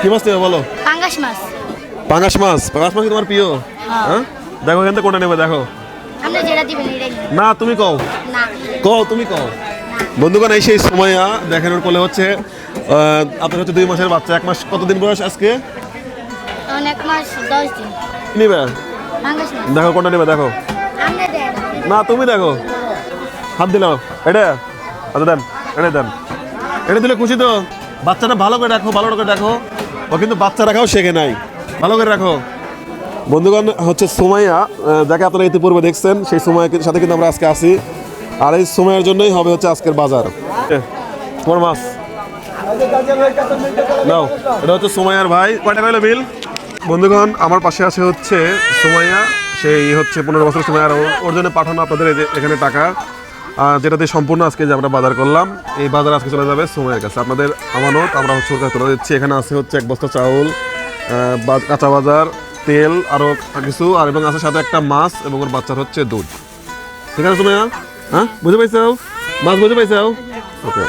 কি মাছ নেবে বলো? পাঙ্গাস মাছ। পাঙ্গাস মাছ? পাঙ্গাস মাছ কি তোমার প্রিয়? হ্যাঁ, দেখো এখান থেকে কোনটা নেবে দেখো। আপনি যেটা দিবেন এটাই। না তুমি কও, না কও তুমি কও। বন্ধুগণ এই সেই সুমাইয়া, দেখেন ওর কোলে হচ্ছে আপনার হচ্ছে 2 মাসের বাচ্চা। 1 মাস কতদিন বয়স আজকে? তখন 1 মাস 10 দিন। নিবে পাঙ্গাস মাছ। দেখো কোনটা নেবে দেখো। আপনি দেন। না তুমি দেখো, হাত দিলাম এটা। আচ্ছা দেন, এটা দেন। এটা দিলে খুশি তো? বাচ্চাটা ভালো করে রাখো, ভালো করে রাখো। ও কিন্তু বাচ্চা রাখাও শেখে নাই, ভালো করে রাখো। বন্ধুগণ হচ্ছে সুমাইয়া, যাকে আপনারা ইতিপূর্বে দেখছেন, সেই সুমাইয়ার সাথে কিন্তু আমরা আজকে আসি। আর এই সুমাইয়ার জন্যই হবে হচ্ছে আজকের বাজার। তোমার মাছ নাও, এটা হচ্ছে সুমাইয়ার ভাই। কয়টা হলো বিল? বন্ধুগণ আমার পাশে আছে হচ্ছে সুমাইয়া, সেই হচ্ছে 15 বছর সুমাইয়ার। ওর জন্য পাঠানো আপনাদের এই যে এখানে টাকা, যেটাতে সম্পূর্ণ আজকে যে আমরা বাজার করলাম, এই বাজার আজকে চলে যাবে সুমাইয়ার কাছে। আপনাদের আমানত আমরা হচ্ছে ওর কাছে তুলে দিচ্ছি। এখানে আছে হচ্ছে 1 বস্তা চাউল, কাঁচা বাজার, তেল, আরও কিছু, আর এবং আছে সাথে একটা মাছ এবং ওর বাচ্চার হচ্ছে দুধ। ঠিক আছে সুমাইয়া? হ্যাঁ বুঝে পাইছাও? মাছ বুঝে পাইছাও? ওকে।